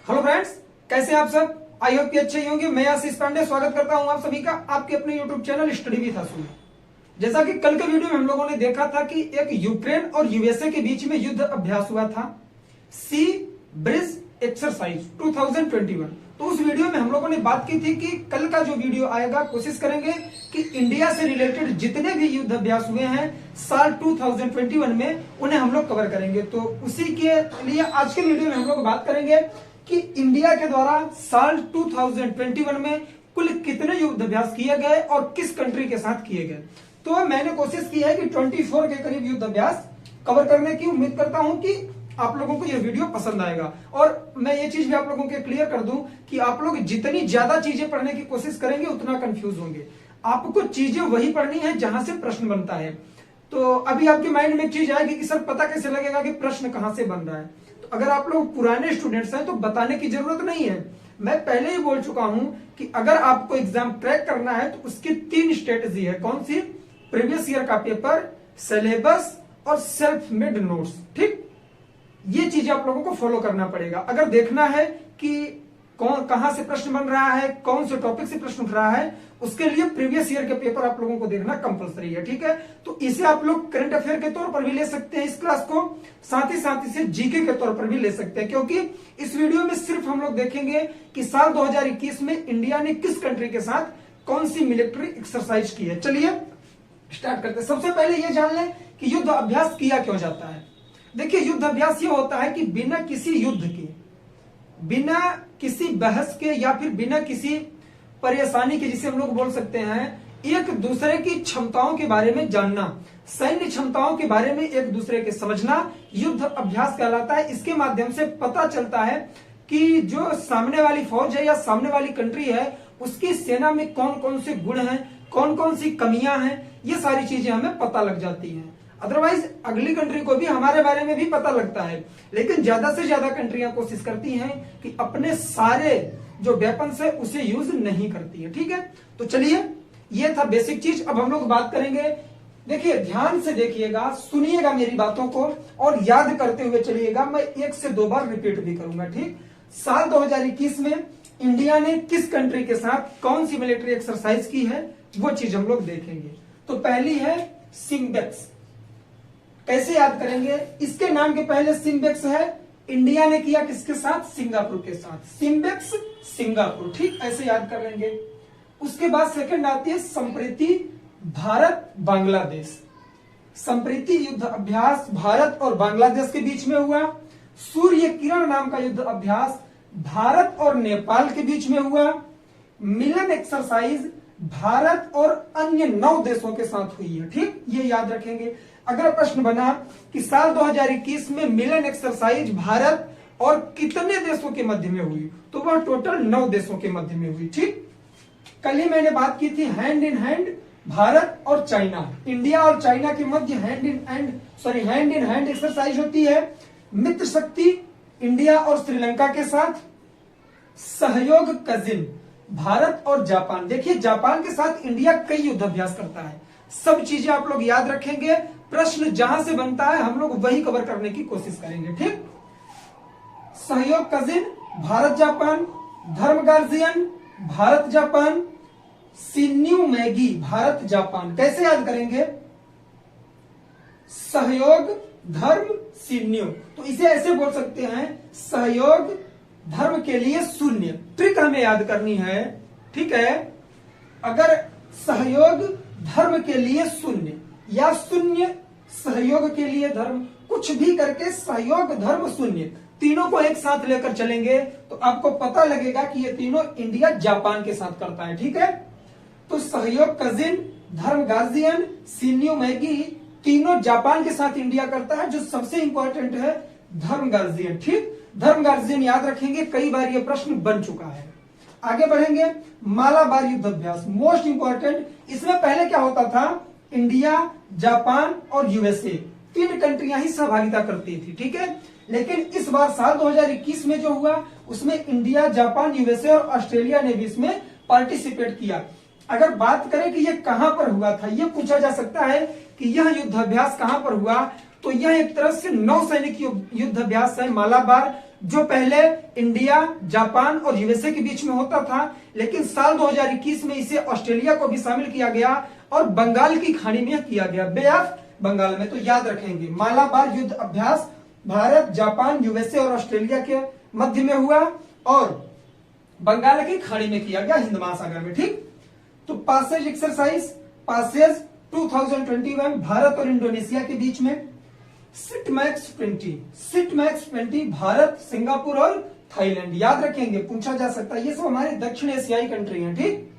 Hello friends, कैसे हैं आप सब। आई होप कि अच्छे ही होंगे। मैं आशीष पांडे स्वागत करता हूं आप सभी का आपके अपने यूट्यूब चैनल स्टडी विद आशु में। जैसा कि कल के वीडियो में हम लोगों ने देखा था कि एक यूक्रेन और यूएसए के बीच में युद्ध अभ्यास हुआ था, सी ब्रिज एक्सरसाइज 2021। तो उस वीडियो में हम लोगों ने बात की थी कि कल का जो वीडियो आएगा कोशिश करेंगे कि इंडिया से रिलेटेड जितने भी युद्ध अभ्यास हुए हैं साल 2021 में उन्हें हम लोग कवर करेंगे। तो उसी के लिए आज के वीडियो में हम लोग बात करेंगे कि इंडिया के द्वारा साल 2021 में कुल कितने युद्ध अभ्यास किए गए और किस कंट्री के साथ किए गए। तो मैंने कोशिश की है कि 24 के करीब युद्ध अभ्यास कवर करने की। उम्मीद करता हूं कि आप लोगों को यह वीडियो पसंद आएगा। और मैं ये चीज भी आप लोगों के क्लियर कर दूं कि आप लोग जितनी ज्यादा चीजें पढ़ने की कोशिश करेंगे उतना कंफ्यूज होंगे। आपको चीजें वही पढ़नी है जहां से प्रश्न बनता है। तो अभी आपके माइंड में एक चीज आएगी कि सर पता कैसे लगेगा कि प्रश्न कहां से बन रहा है। तो अगर आप लोग पुराने स्टूडेंट्स हैं तो बताने की जरूरत नहीं है। मैं पहले ही बोल चुका हूं कि अगर आपको एग्जाम क्रैक करना है तो उसकी 3 स्ट्रेटेजी है। कौन सी? प्रीवियस ईयर का पेपर, सिलेबस और सेल्फ मेड नोट्स। ठीक, ये चीजें आप लोगों को फॉलो करना पड़ेगा। अगर देखना है कि कहां से प्रश्न बन रहा है, कौन से टॉपिक से प्रश्न उठ रहा है, उसके लिए प्रीवियस ईयर के पेपर आप लोगों को देखना कंपलसरी है। ठीक है, तो इसे आप लोग करंट अफेयर के तौर पर भी ले सकते हैं इस क्लास को, साथ ही इसे जीके के तौर पर भी ले सकते हैं, क्योंकि इस वीडियो में सिर्फ हम लोग देखेंगे कि साल 2021 में इंडिया ने किस कंट्री के साथ कौन सी मिलिट्री एक्सरसाइज की है। चलिए स्टार्ट करते हैं। सबसे पहले यह जान लें कि युद्ध अभ्यास किया क्यों जाता है। देखिए, युद्ध अभ्यास ये होता है कि बिना किसी युद्ध के, बिना किसी बहस के या फिर बिना किसी परेशानी के, जिसे हम लोग बोल सकते हैं एक दूसरे की क्षमताओं के बारे में जानना, सैन्य क्षमताओं के बारे में एक दूसरे के समझना, युद्ध अभ्यास कहलाता है। इसके माध्यम से पता चलता है कि जो सामने वाली फौज है या सामने वाली कंट्री है उसकी सेना में कौन कौन से गुण हैं, कौन कौन सी कमियां हैं, ये सारी चीजें हमें पता लग जाती हैं। अदरवाइज अगली कंट्री को भी हमारे बारे में भी पता लगता है, लेकिन ज्यादा से ज्यादा कंट्रियां कोशिश करती हैं कि अपने सारे जो वेपन्स है उसे यूज नहीं करती है। ठीक है, तो चलिए ये था बेसिक चीज। अब हम लोग बात करेंगे। देखिए, ध्यान से देखिएगा, सुनिएगा मेरी बातों को और याद करते हुए चलिएगा। मैं 1 से 2 बार रिपीट भी करूंगा। ठीक, साल 2021 में इंडिया ने किस कंट्री के साथ कौन सी मिलिट्री एक्सरसाइज की है वो चीज हम लोग देखेंगे। तो पहली है सिंबेक्स। कैसे याद करेंगे? इसके नाम के पहले सिंबेक्स है। इंडिया ने किया किसके साथ? सिंगापुर के साथ। सिंबेक्स सिंगापुर। ठीक, ऐसे याद कर लेंगे। उसके बाद सेकंड आती है संप्रीति भारत बांग्लादेश। संप्रीति युद्ध अभ्यास भारत और बांग्लादेश के बीच में हुआ। सूर्य किरण नाम का युद्ध अभ्यास भारत और नेपाल के बीच में हुआ। मिलन एक्सरसाइज भारत और अन्य 9 देशों के साथ हुई है। ठीक, ये याद रखेंगे। अगर प्रश्न बना कि साल 2021 में मिलन एक्सरसाइज भारत और कितने देशों के मध्य में हुई, तो वह टोटल 9 देशों के मध्य में हुई। ठीक, कल ही मैंने बात की थी हैंड इन हैंड भारत और चाइना, इंडिया और चाइना के मध्य हैंड इन हैंड एक्सरसाइज होती है। मित्र शक्ति इंडिया और श्रीलंका के साथ। सहयोग कजिन भारत और जापान। देखिए, जापान के साथ इंडिया कई युद्ध अभ्यास करता है। सब चीजें आप लोग याद रखेंगे। प्रश्न जहां से बनता है हम लोग वही कवर करने की कोशिश करेंगे। ठीक, सहयोग कजिन भारत जापान, धर्म गार्जियन भारत जापान, सिन्यू मैगी भारत जापान। कैसे याद करेंगे? सहयोग धर्म सिन्यू, तो इसे ऐसे बोल सकते हैं सहयोग धर्म के लिए शून्य। ट्रिक हमें याद करनी है। ठीक है, अगर सहयोग धर्म के लिए शून्य या शून्य सहयोग के लिए धर्म, कुछ भी करके सहयोग धर्म शून्य, तीनों को एक साथ लेकर चलेंगे तो आपको पता लगेगा कि ये तीनों इंडिया जापान के साथ करता है। ठीक है, तो सहयोग कजिन, धर्म गार्जियन, सिन्यू मैगी, तीनों जापान के साथ इंडिया करता है। जो सबसे इंपॉर्टेंट है धर्म गार्जियन। ठीक, धर्म गार्जियन याद रखेंगे, कई बार ये प्रश्न बन चुका है। आगे बढ़ेंगे। मालाबार युद्ध अभ्यास मोस्ट इंपॉर्टेंट। इसमें पहले क्या होता था? इंडिया, जापान और यूएसए 3 कंट्रियां ही सहभागिता करती थी। ठीक है, लेकिन इस बार साल 2021 में जो हुआ उसमें इंडिया, जापान, यूएसए और ऑस्ट्रेलिया ने भी इसमें पार्टिसिपेट किया। अगर बात करें कि यह कहां पर हुआ था, यह पूछा जा सकता है कि यह युद्ध अभ्यास कहां पर हुआ, तो यह एक तरह से नौसैनिक युद्ध अभ्यास है। मालाबार जो पहले इंडिया, जापान और यूएसए के बीच में होता था, लेकिन साल 2021 में इसे ऑस्ट्रेलिया को भी शामिल किया गया और बंगाल की खाड़ी में किया गया, बे ऑफ बंगाल में। तो याद रखेंगे, मालाबार युद्ध अभ्यास भारत, जापान, यूएसए और ऑस्ट्रेलिया के मध्य में हुआ और बंगाल की खाड़ी में किया गया, हिंद महासागर में। ठीक, तो पासेज एक्सरसाइज, पासेज 2021 भारत और इंडोनेशिया के बीच में। सिटमैक्स 20 भारत, सिंगापुर और थाईलैंड। याद रखेंगे, पूछा जा सकता है, ये सब हमारे दक्षिण एशियाई कंट्री हैं। ठीक,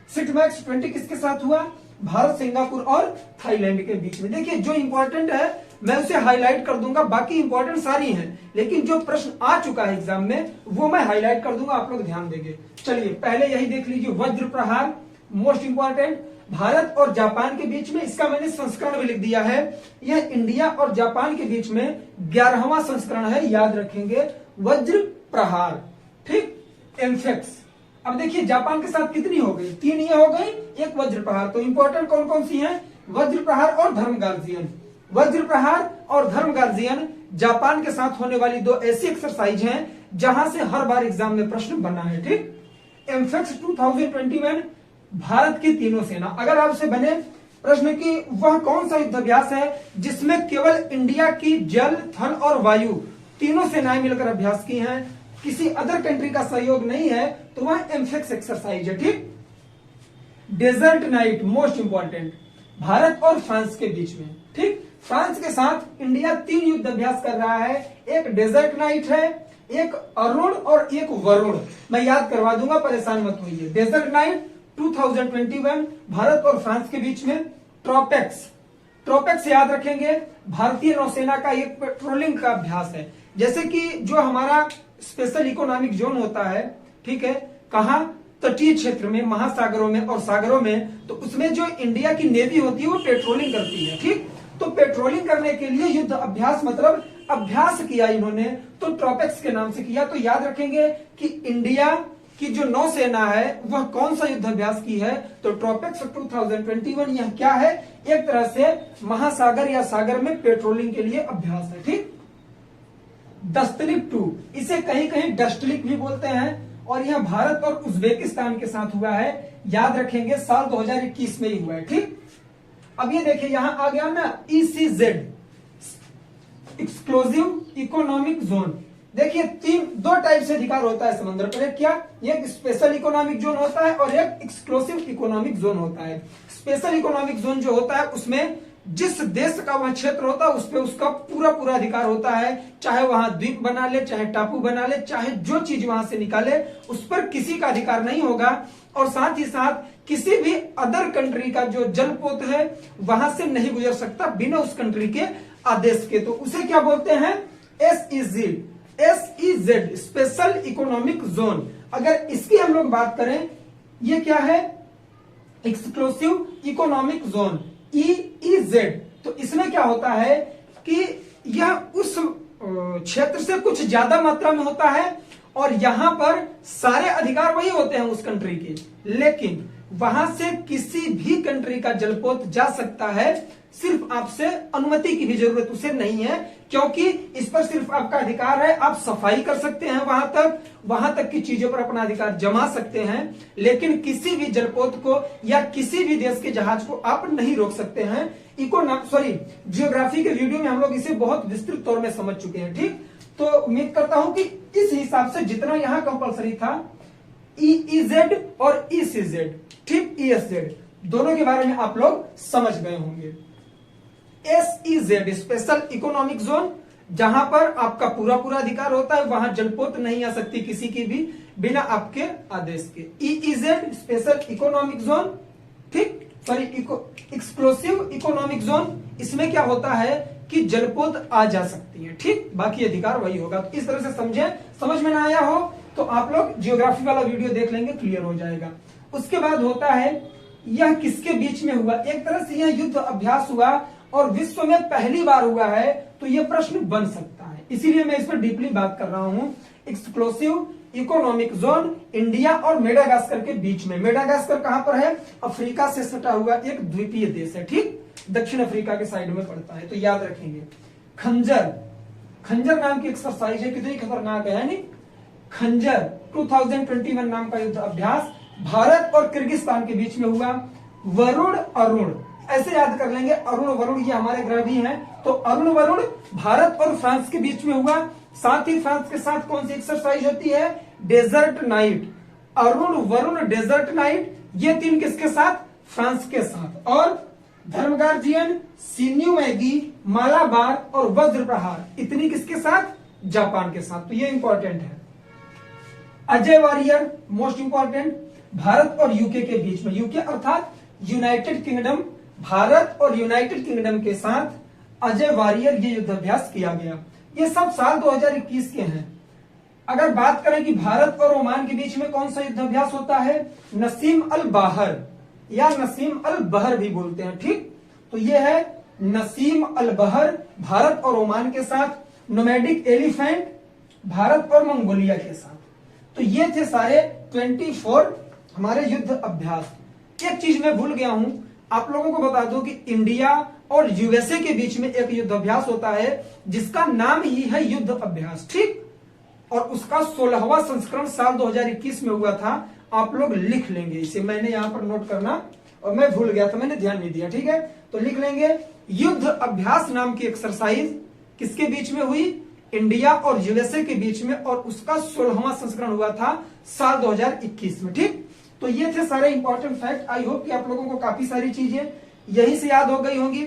सिटमैक्स 20 किसके साथ हुआ? भारत, सिंगापुर और थाईलैंड के बीच में। देखिए, जो इंपॉर्टेंट है मैं उसे हाईलाइट कर दूंगा, बाकी इंपॉर्टेंट सारी हैं, लेकिन जो प्रश्न आ चुका है एग्जाम में वो मैं हाईलाइट कर दूंगा, आप लोग ध्यान देंगे। चलिए पहले यही देख लीजिए, वज्र प्रहार मोस्ट इंपॉर्टेंट, भारत और जापान के बीच में। इसका मैंने संस्करण भी लिख दिया है, यह इंडिया और जापान के बीच में 11वां संस्करण है, याद रखेंगे, वज्र प्रहार। ठीक, एम्फेक्स। अब देखिए जापान के साथ कितनी हो गई? 3 ये हो गई, एक वज्र प्रहार। तो इंपॉर्टेंट कौन कौन सी हैं? वज्र प्रहार और धर्म गार्जियन। वज्र प्रहार और धर्म गार्जियन जापान के साथ होने वाली 2 ऐसी एक्सरसाइज हैं जहां से हर बार एग्जाम में प्रश्न बना है। ठीक, एम्फेक्स 2021 भारत की तीनों सेना। अगर आपसे बने प्रश्न की वह कौन सा युद्धाभ्यास है जिसमें केवल इंडिया की जल, थल और वायु तीनों सेनाएं मिलकर अभ्यास की हैं, किसी अदर कंट्री का सहयोग नहीं है, तो वह एम्फेक्स एक्सरसाइज है। ठीक, Desert Knight most important, Bharat और फ्रांस के बीच में। ठीक, फ्रांस के साथ इंडिया 3 युद्ध अभ्यास कर रहा है, एक डेजर्ट नाइट है, एक अरुण और एक वरुण। मैं याद करवा दूंगा, परेशान मत होइए। डेजर्ट नाइट 2021 भारत और फ्रांस के बीच में। ट्रोपेक्स याद रखेंगे, भारतीय नौसेना का एक पेट्रोलिंग का अभ्यास है। जैसे कि जो हमारा स्पेशल इकोनॉमिक जोन होता है, ठीक है, कहां? तटीय क्षेत्र में, महासागरों में और सागरों में, तो उसमें जो इंडिया की नेवी होती है वो पेट्रोलिंग करती है। ठीक, तो पेट्रोलिंग करने के लिए युद्ध अभ्यास मतलब अभ्यास किया इन्होंने, तो ट्रोपेक्स के नाम से किया। तो याद रखेंगे कि इंडिया की जो नौसेना है वह कौन सा युद्ध अभ्यास की है, तो ट्रोपेक्स 2021 यह क्या है? एक तरह से महासागर या सागर में पेट्रोलिंग के लिए अभ्यास है। ठीक, दस्तलिक 2, इसे कहीं कहीं डस्टलिक भी बोलते हैं, और यह भारत और उज्बेकिस्तान के साथ हुआ है। याद रखेंगे, साल 2021 में ही हुआ है। ठीक, अब ये देखिए यहां आ गया ना, ECZ एक्सक्लूसिव इकोनॉमिक जोन। देखिए 2 टाइप से अधिकार होता है समुद्र पर, एक क्या? एक स्पेशल इकोनॉमिक जोन होता है और एक एक्सक्लूसिव इकोनॉमिक जोन होता है। स्पेशल इकोनॉमिक जोन जो होता है उसमें जिस देश का वह क्षेत्र होता है उस पर उसका पूरा पूरा अधिकार होता है, चाहे वहां द्वीप बना ले, चाहे टापू बना ले, चाहे जो चीज वहां से निकाले, उस पर किसी का अधिकार नहीं होगा। और साथ ही साथ किसी भी अदर कंट्री का जो जलपोत है वहां से नहीं गुजर सकता बिना उस कंट्री के आदेश के। तो उसे क्या बोलते हैं? SEZ special economic zone. अगर इसकी हम लोग बात करें, ये क्या है? Exclusive economic zone, EEZ। तो इसमें क्या होता है कि यह उस क्षेत्र से कुछ ज्यादा मात्रा में होता है और यहां पर सारे अधिकार वही होते हैं उस कंट्री के, लेकिन वहां से किसी भी कंट्री का जलपोत जा सकता है, सिर्फ आपसे अनुमति की भी जरूरत उसे नहीं है, क्योंकि इस पर सिर्फ आपका अधिकार है। आप सफाई कर सकते हैं वहां तक की चीजों पर अपना अधिकार जमा सकते हैं, लेकिन किसी भी जलपोत को या किसी भी देश के जहाज को आप नहीं रोक सकते हैं। जियोग्राफी के वीडियो में हम लोग इसे बहुत विस्तृत तौर में समझ चुके हैं। ठीक, तो उम्मीद करता हूं कि इस हिसाब से जितना यहां कंपलसरी था, EEZ और ECZ, ठीक, ESZ दोनों के बारे में आप लोग समझ गए होंगे। SEZ स्पेशल इकोनॉमिक जोन, जहां पर आपका पूरा पूरा अधिकार होता है, वहां जलपोत नहीं आ सकती किसी की भी बिना आपके आदेश के। EEZ स्पेशल इकोनॉमिक जोन, ठीक, सॉरी एक्सक्लूसिव इकोनॉमिक जोन, इसमें क्या होता है कि जलपोत आ जा सकती है। ठीक, बाकी अधिकार वही होगा। तो इस तरह से समझे, समझ में ना आया हो तो आप लोग जियोग्राफी वाला वीडियो देख लेंगे, क्लियर हो जाएगा। उसके बाद होता है यह किसके बीच में हुआ? एक तरह से यह युद्ध अभ्यास हुआ और विश्व में पहली बार हुआ है, तो यह प्रश्न बन सकता है, इसीलिए मैं इस पर डीपली बात कर रहा हूं। एक्सक्लूसिव इकोनॉमिक जोन इंडिया और मेडागास्कर के बीच में। मेडागास्कर कहां पर है? अफ्रीका से सटा हुआ एक द्वीपीय देश है। ठीक, दक्षिण अफ्रीका के साइड में पड़ता है, तो याद रखेंगे। खंजर खंजर नाम की एक्सरसाइज है, कितनी खतरनाक है नहीं। खंजर 2021 नाम का युद्ध अभ्यास भारत और किर्गिस्तान के बीच में हुआ। वरुण अरुण ऐसे याद कर लेंगे, अरुण वरुण ये हमारे ग्रह भी हैं, तो अरुण वरुण भारत और फ्रांस के बीच में हुआ। साथ ही फ्रांस के साथ कौन सी एक्सरसाइज होती है, Desert Knight. Arun Varun Desert Knight, ये तीन किसके साथ, फ्रांस के साथ। और धर्मगार्जियन, सिन्यू मैगी, मालाबार और वज्र प्रहार, इतनी किसके साथ, जापान के साथ। तो ये इंपॉर्टेंट है। Ajay Warrior most important, Bharat और यूके के बीच में, यूके अर्थात यूनाइटेड किंगडम, भारत और यूनाइटेड किंगडम के साथ अजय वारियर ये युद्धाभ्यास किया गया। ये सब साल 2021 के हैं। अगर बात करें कि भारत और ओमान के बीच में कौन सा युद्धाभ्यास होता है, नसीम अल बाहर या नसीम अल बहर भी बोलते हैं, ठीक। तो ये है नसीम अल बहर, भारत और ओमान के साथ। नोमैडिक एलिफेंट, भारत और मंगोलिया के साथ। तो ये थे सारे 24 हमारे युद्ध अभ्यास। एक चीज मैं भूल गया हूं, आप लोगों को बता दूं कि इंडिया और यूएसए के बीच में एक युद्ध अभ्यास होता है जिसका नाम ही है युद्ध अभ्यास, ठीक। और उसका 16वां संस्करण साल 2021 में हुआ था। आप लोग लिख लेंगे इसे, मैंने यहां पर नोट करना और मैं भूल गया था, मैंने ध्यान नहीं दिया, ठीक है। तो लिख लेंगे, युद्ध अभ्यास नाम की एक्सरसाइज किसके बीच में हुई, इंडिया और यूएसए के बीच में, और उसका 16वां संस्करण हुआ था साल 2021 में, ठीक। तो ये थे सारे इंपॉर्टेंट फैक्ट। आई होप कि आप लोगों को काफी सारी चीजें यही से याद हो गई होंगी।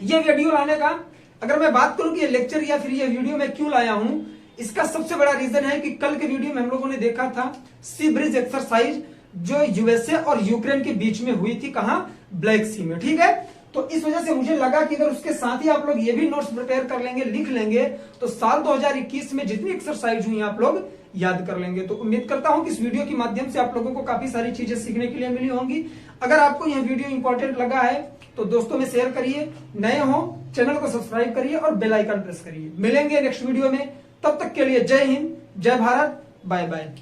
ये वीडियो लाने का अगर मैं बात करूं कि ये लेक्चर या फिर ये वीडियो मैं क्यों लाया हूं, इसका सबसे बड़ा रीजन है कि कल के वीडियो में हम लोगों ने देखा था सी ब्रिज एक्सरसाइज जो यूएसए और यूक्रेन के बीच में हुई थी, कहां, ब्लैक सी में, ठीक है। तो इस वजह से मुझे लगा कि अगर उसके साथ ही आप लोग ये भी नोट्स प्रिपेयर कर लेंगे, लिख लेंगे, तो साल 2021 में जितनी एक्सरसाइज हुई आप लोग याद कर लेंगे। तो उम्मीद करता हूं कि इस वीडियो के माध्यम से आप लोगों को काफी सारी चीजें सीखने के लिए मिली होंगी। अगर आपको यह वीडियो इंपॉर्टेंट लगा है तो दोस्तों में शेयर करिए, नए हो चैनल को सब्सक्राइब करिए और बेल आइकन प्रेस करिए। मिलेंगे नेक्स्ट वीडियो में, तब तक के लिए जय हिंद, जय भारत, बाय बाय।